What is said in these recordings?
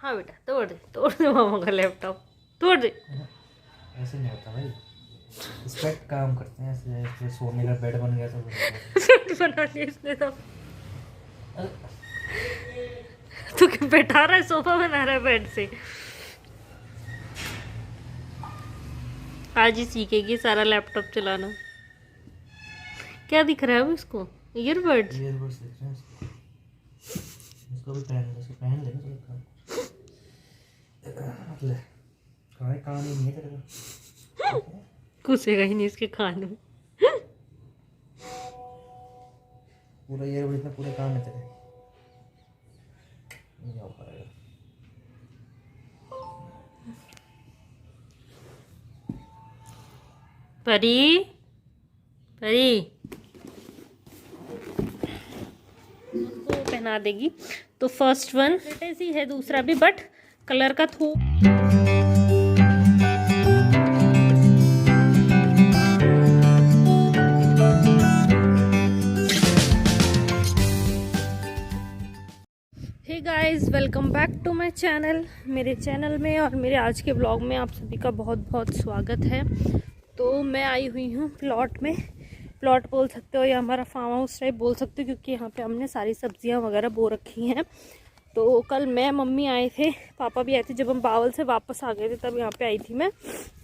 हाँ बेटा, तोड़ दे मामा का लैपटॉप, तोड़ दे। ऐसे नहीं होता भाई, इस पे काम करते हैं ऐसे। ऐसे सोने का बेड बन गया तो बना लिया इसने तो। तू क्यों बैठा रहा है, सोफा बना रहा है बेड से। आज ही सीखेगी सारा लैपटॉप चलाना। क्या दिख रहा है वो इसको? ईयरबड्स। ईयरबड्स दिख रहे हैं इसको। इसको भी पहन ले, इसको पहन ले ना काम। ले काम ही नहीं है तेरे को। घुसेगा ही नहीं इसके कान में। पूरा ईयरबड्स में पूरे काम है तेरे, नहीं हो पाएगा। परी परी उसको पहना देगी। तो फर्स्ट वन ऐसी है, दूसरा भी, बट कलर का थो। Hey guys, welcome back to my channel. मेरे चैनल में और मेरे आज के ब्लॉग में आप सभी का बहुत बहुत स्वागत है। तो मैं आई हुई हूँ प्लॉट में। प्लॉट बोल सकते हो या हमारा फार्म हाउस टाइप बोल सकते हो, क्योंकि यहाँ पे हमने सारी सब्जियाँ वगैरह बो रखी हैं। तो कल मैं मम्मी आए थे, पापा भी आए थे। जब हम बावल से वापस आ गए थे तब यहाँ पे आई थी मैं।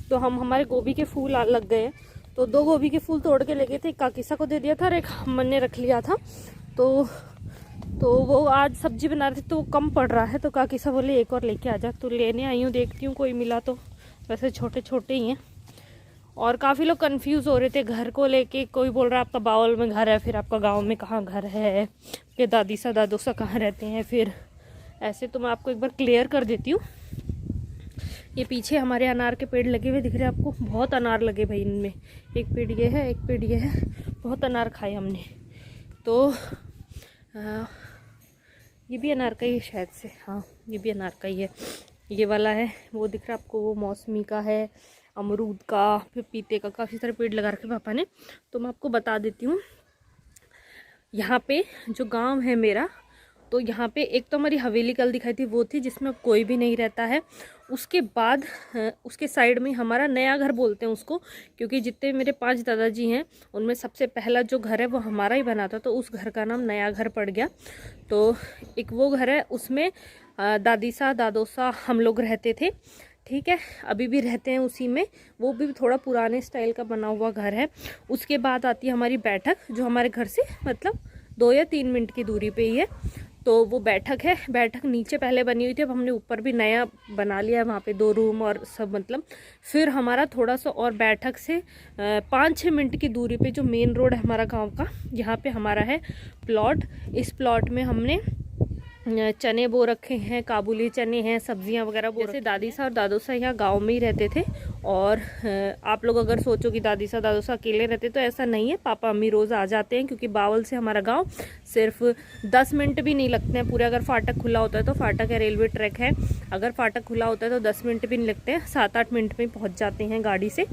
तो हमारे गोभी के फूल लग गए, तो 2 गोभी के फूल तोड़ के ले गए थे। एक काकीसा को दे दिया था और एक हमने रख लिया था। तो वो आज सब्जी बना रहे थे तो वो कम पड़ रहा है, तो काकीसा बोले एक और लेके आ जा। तो लेने आई हूँ, देखती हूँ कोई मिला तो। वैसे छोटे छोटे ही हैं। और काफ़ी लोग कंफ्यूज हो रहे थे घर को लेके। कोई बोल रहा है आपका बावल में घर है, फिर आपका गांव में कहाँ घर है, कि दादी सा दादो सा कहाँ रहते हैं फिर ऐसे। तो मैं आपको एक बार क्लियर कर देती हूँ। ये पीछे हमारे अनार के पेड़ लगे हुए दिख रहे हैं आपको। बहुत अनार लगे भाई इनमें। एक पेड़ ये है, एक पेड़ ये है। बहुत अनार खाए हमने। तो ये भी अनार का ही है शायद से। हाँ, ये भी अनार का ही है। ये वाला है, वो दिख रहा है आपको, वो मौसमी का है, अमरूद का, फिर पीते का। काफ़ी सारे पेड़ लगा रखे पापा ने। तो मैं आपको बता देती हूँ, यहाँ पे जो गांव है मेरा, तो यहाँ पे एक तो हमारी हवेली कल दिखाई थी, वो थी जिसमें कोई भी नहीं रहता है। उसके बाद उसके साइड में हमारा नया घर बोलते हैं उसको, क्योंकि जितने मेरे 5 दादाजी हैं उनमें सबसे पहला जो घर है वो हमारा ही बना था, तो उस घर का नाम नया घर पड़ गया। तो एक वो घर है, उसमें दादी सा दादो सा हम लोग रहते थे। ठीक है, अभी भी रहते हैं उसी में। वो भी थोड़ा पुराने स्टाइल का बना हुआ घर है। उसके बाद आती है हमारी बैठक, जो हमारे घर से मतलब 2 या 3 मिनट की दूरी पे ही है। तो वो बैठक है। बैठक नीचे पहले बनी हुई थी, अब हमने ऊपर भी नया बना लिया है, वहाँ पे 2 रूम और सब मतलब। फिर हमारा थोड़ा सा और बैठक से 5-6 मिनट की दूरी पे जो मेन रोड है हमारा गांव का, यहाँ पे हमारा है प्लॉट। इस प्लॉट में हमने चने बो रखे हैं, काबुली चने हैं, सब्जियां वगैरह बो। जैसे दादी सा और दादो सा यहाँ गांव में ही रहते थे। और आप लोग अगर सोचो कि दादी सा दादो सा अकेले रहते, तो ऐसा नहीं है। पापा अम्मी रोज़ आ जाते हैं, क्योंकि बावल से हमारा गांव सिर्फ 10 मिनट भी नहीं लगते हैं पूरे। अगर फाटक खुला होता है तो, फाटक है, रेलवे ट्रैक है, अगर फाटक खुला होता है तो 10 मिनट भी नहीं लगते हैं, 7-8 मिनट में पहुँच जाते हैं गाड़ी से।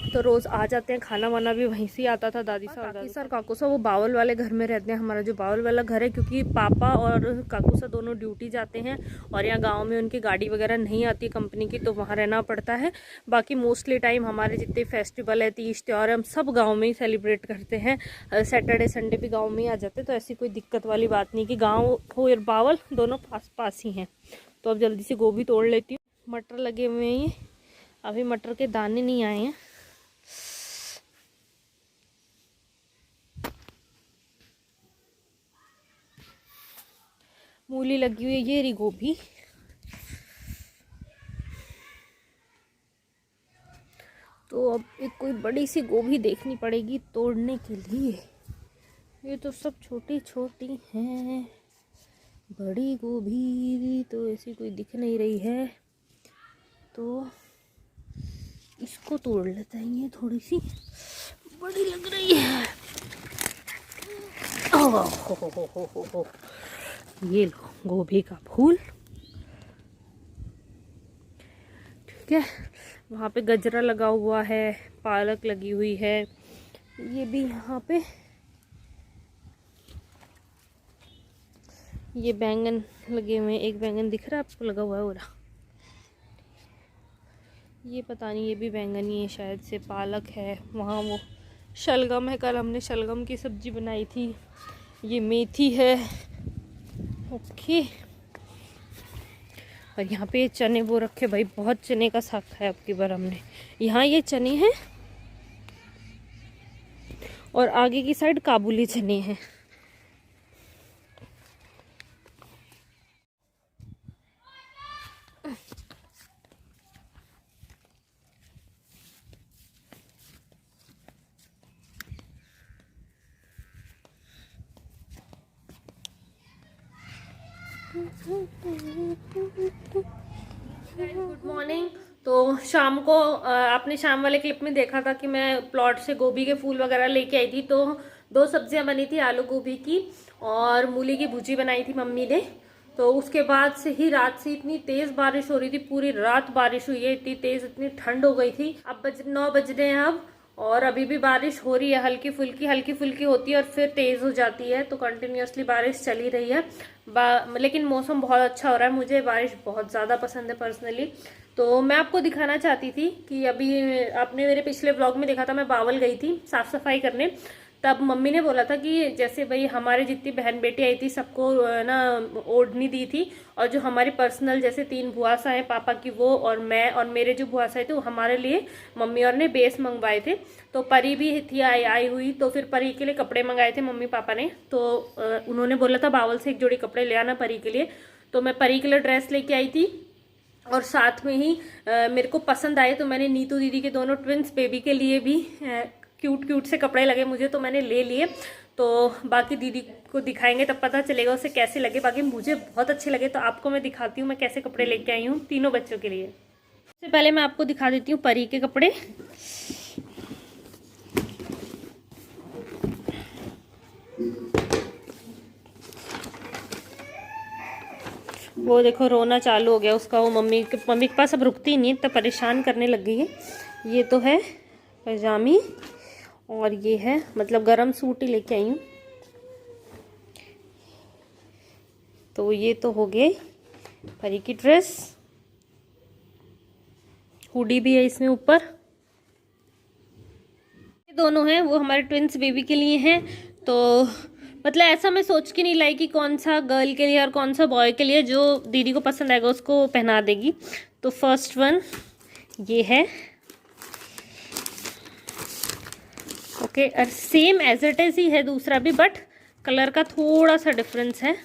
तो रोज़ आ जाते हैं। खाना वाना भी वहीं से आता था दादी सा और काकी सा और काकू सा। वो बावल वाले घर में रहते हैं, हमारा जो बावल वाला घर है, क्योंकि पापा और काकू सा दोनों ड्यूटी जाते हैं और यहाँ गांव में उनकी गाड़ी वगैरह नहीं आती कंपनी की, तो वहाँ रहना पड़ता है। बाकी मोस्टली टाइम हमारे जितने फेस्टिवल है, तीज त्योहार, हम सब गाँव में ही सेलिब्रेट करते हैं। सैटरडे संडे भी गाँव में ही आ जाते हैं, तो ऐसी कोई दिक्कत वाली बात नहीं कि गाँव हो या बावल, दोनों पास पास ही हैं। तो अब जल्दी से गोभी तोड़ लेती हूँ। मटर लगे हुए हैं, ये अभी मटर के दाने नहीं आए हैं। मूली लगी हुई है, ये रही गोभी। तो अब एक कोई बड़ी सी गोभी देखनी पड़ेगी तोड़ने के लिए। ये तो सब छोटी छोटी हैं, बड़ी गोभी तो ऐसी कोई दिख नहीं रही है। तो इसको तोड़ लेते हैं, ये थोड़ी सी बड़ी लग रही है। हो। ये लो गोभी का फूल। ठीक है, वहाँ पे गजरा लगा हुआ है, पालक लगी हुई है, ये भी यहाँ पे। ये बैंगन लगे हुए हैं, एक बैंगन दिख रहा है आपको लगा हुआ है पूरा। ये पता नहीं, ये भी बैंगन ही है शायद से। पालक है, वहाँ वो शलगम है, कल हमने शलगम की सब्ज़ी बनाई थी। ये मेथी है, ओके। और यहाँ पे चने वो रखे, भाई बहुत चने का साग खाया अब की बार हमने। यहाँ ये चने हैं और आगे की साइड काबुली चने हैं। Good morning. तो शाम को आपने शाम वाले क्लिप में देखा था कि मैं प्लॉट से गोभी के फूल वगैरह लेके आई थी। तो 2 सब्जियां बनी थी, आलू गोभी की और मूली की भुजी बनाई थी मम्मी ने। तो उसके बाद से ही रात से इतनी तेज बारिश हो रही थी, पूरी रात बारिश हुई है, इतनी तेज, इतनी ठंड हो गई थी। अब 9 बज रहे हैं अब, और अभी भी बारिश हो रही है, हल्की फुल्की होती है और फिर तेज हो जाती है। तो कंटिन्यूअसली बारिश चली रही है। लेकिन मौसम बहुत अच्छा हो रहा है, मुझे बारिश बहुत ज़्यादा पसंद है पर्सनली। तो मैं आपको दिखाना चाहती थी कि अभी आपने मेरे पिछले व्लॉग में देखा था, मैं बावल गई थी साफ सफाई करने। तब मम्मी ने बोला था कि जैसे भाई हमारे जितनी बहन बेटी आई थी सबको ना ओढ़नी दी थी, और जो हमारी पर्सनल जैसे 3 बुआसा है पापा की वो, और मैं और मेरे जो बुआसा थे वो हमारे लिए मम्मी और ने बेस मंगवाए थे। तो परी भी थी आई हुई, तो फिर परी के लिए कपड़े मंगाए थे मम्मी पापा ने। तो उन्होंने बोला था बावल से 1 जोड़ी कपड़े ले आना परी के लिए। तो मैं परी के लिए ड्रेस लेके आई थी, और साथ में ही मेरे को पसंद आए तो मैंने नीतू दीदी के दोनों ट्विंस बेबी के लिए भी क्यूट से कपड़े लगे मुझे, तो मैंने ले लिए। तो बाकी दीदी को दिखाएंगे तब पता चलेगा उसे कैसे लगे। बाकी मुझे बहुत अच्छे लगे, तो आपको मैं दिखाती हूँ मैं कैसे कपड़े लेके आई हूँ तीनों बच्चों के लिए। सबसे पहले मैं आपको दिखा देती हूँ परी के कपड़े। वो देखो रोना चालू हो गया उसका, वो मम्मी के पास अब रुकती नहीं है, तो परेशान करने लग गई है। ये तो है पैजामी, और ये है मतलब गरम सूट ही लेके आई हूँ। तो ये तो हो गए परी की ड्रेस, हुडी भी है इसमें ऊपर। ये दोनों हैं वो हमारे ट्विंस बेबी के लिए हैं। तो मतलब ऐसा मैं सोच के नहीं लाई कि कौन सा गर्ल के लिए और कौन सा बॉय के लिए, जो दीदी को पसंद आएगा उसको पहना देगी। तो फर्स्ट वन ये है, ओके। और सेम एज इट इज ही है दूसरा भी, बट कलर का थोड़ा सा डिफरेंस है।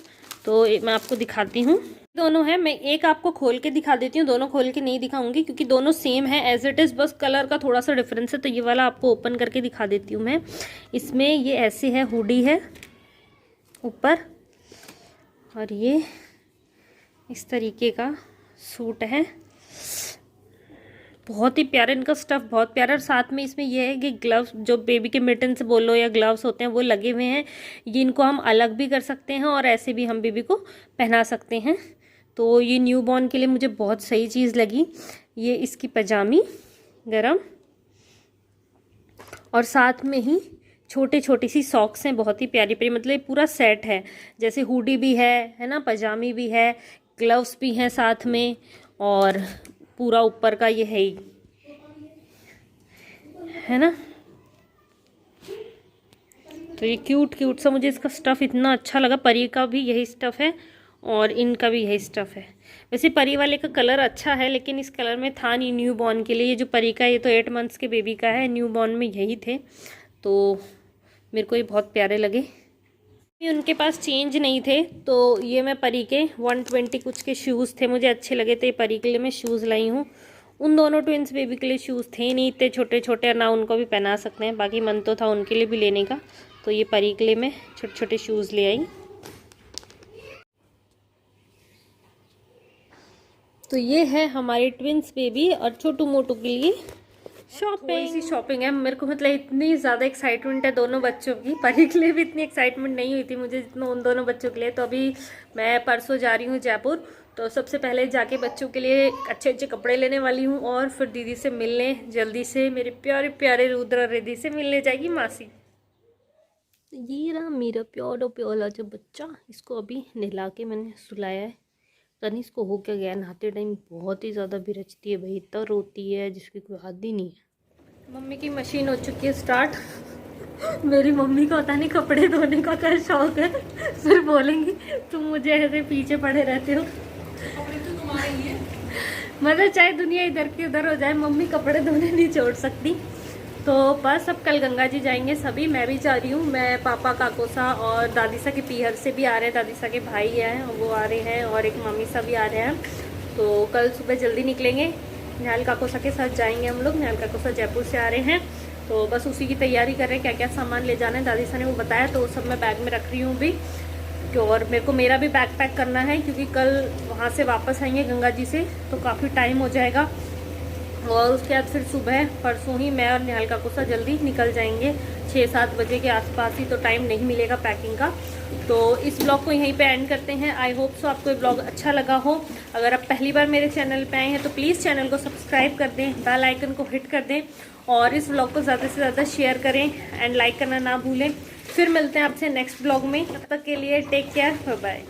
तो मैं आपको दिखाती हूँ, दोनों है। मैं एक आपको खोल के दिखा देती हूँ, दोनों खोल के नहीं दिखाऊंगी क्योंकि दोनों सेम है एज इट इज, बस कलर का थोड़ा सा डिफरेंस है। तो ये वाला आपको ओपन करके दिखा देती हूँ मैं। इसमें ये ऐसे है, हुडी है ऊपर, और ये इस तरीके का सूट है। बहुत ही प्यारा, इनका स्टफ बहुत प्यारा। और साथ में इसमें यह है कि ग्लव्स, जो बेबी के मिटन से बोलो या ग्लव्स होते हैं वो लगे हुए हैं। ये इनको हम अलग भी कर सकते हैं और ऐसे भी हम बेबी को पहना सकते हैं। तो ये न्यू बॉर्न के लिए मुझे बहुत सही चीज़ लगी। ये इसकी पजामी गरम, और साथ में ही छोटी सी सॉक्स हैं, बहुत ही प्यारी प्यारी। मतलब ये पूरा सेट है, जैसे हुडी भी है ना, पजामी भी है, ग्लव्स भी हैं साथ में, और पूरा ऊपर का ये है ही, है ना। तो ये क्यूट सा, मुझे इसका स्टफ़ इतना अच्छा लगा। परी का भी यही स्टफ़ है और इनका भी यही स्टफ़ है। वैसे परी वाले का कलर अच्छा है, लेकिन इस कलर में था नहीं न्यू बॉर्न के लिए। ये जो परी का, ये तो 8 मंथ्स के बेबी का है, न्यू बॉर्न में यही थे। तो मेरे को ये बहुत प्यारे लगे। उनके पास चेंज नहीं थे, तो ये मैं परी के 120 कुछ के शूज़ थे, मुझे अच्छे लगे थे। परी के लिए मैं शूज़ लाई हूँ। उन दोनों ट्विंस बेबी के लिए शूज़ थे नहीं इतने छोटे, और ना उनको भी पहना सकते हैं। बाकी मन तो था उनके लिए भी लेने का, तो ये परी के लिए मैं छोटे शूज़ ले आई। तो ये है हमारे ट्विंस बेबी और छोटू मोटू के लिए शॉपिंग है। मेरे को मतलब इतनी ज़्यादा एक्साइटमेंट है दोनों बच्चों की। परी के लिए भी इतनी एक्साइटमेंट नहीं हुई थी मुझे जितना उन दोनों बच्चों के लिए। तो अभी मैं परसों जा रही हूँ जयपुर, तो सबसे पहले जाके बच्चों के लिए अच्छे कपड़े लेने वाली हूँ, और फिर दीदी से मिलने जल्दी से, मेरे प्यारे रुद्र रिद्धि से मिलने जाएगी मासी। ये रहा मेरा प्यारा प्यारा जो बच्चा, इसको अभी नहला के मैंने सुलाया है। तनिष को हो क्या गया, नहाते टाइम बहुत ही ज़्यादा बिरचती है भाई, इतना रोती है जिसकी कोई हद ही नहीं है। मम्मी की मशीन हो चुकी है स्टार्ट। मेरी मम्मी को पता नहीं कपड़े धोने का क्या शौक है, फिर बोलेंगी तुम मुझे ऐसे पीछे पड़े रहते हो। कपड़े तो तुम्हारे ही है। मतलब चाहे दुनिया इधर की उधर हो जाए, मम्मी कपड़े धोने नहीं छोड़ सकती। तो बस अब कल गंगा जी जाएंगे सभी, मैं भी जा रही हूँ। मैं, पापा, काकोसा और दादीसा के पीहर से भी आ रहे हैं, दादीसा के भाई हैं वो आ रहे हैं, और एक मम्मी सा भी आ रहे हैं। तो कल सुबह जल्दी निकलेंगे, निहाल काकोसा के साथ जाएंगे हम लोग। निहाल काकोसा जयपुर से आ रहे हैं, तो बस उसी की तैयारी कर रहे हैं, क्या क्या सामान ले जाना है। दादीसा ने वो बताया, तो सब मैं बैग में रख रही हूँ अभी। और मेरे को मेरा भी बैग पैक करना है, क्योंकि कल वहाँ से वापस आएंगे गंगा जी से, तो काफ़ी टाइम हो जाएगा। और उसके बाद फिर सुबह परसों ही मैं और निहाल काकोसा जल्दी निकल जाएंगे, 6-7 बजे के आसपास ही, तो टाइम नहीं मिलेगा पैकिंग का। तो इस ब्लॉग को यहीं पे एंड करते हैं। आई होप सो आपको ये ब्लॉग अच्छा लगा हो। अगर आप पहली बार मेरे चैनल पे आए हैं तो प्लीज़ चैनल को सब्सक्राइब कर दें, बेल आइकन को हिट कर दें, और इस ब्लॉग को ज़्यादा से ज़्यादा शेयर करें एंड लाइक करना ना भूलें। फिर मिलते हैं आपसे नेक्स्ट ब्लॉग में, तब तक के लिए टेक केयर, बाय बाय।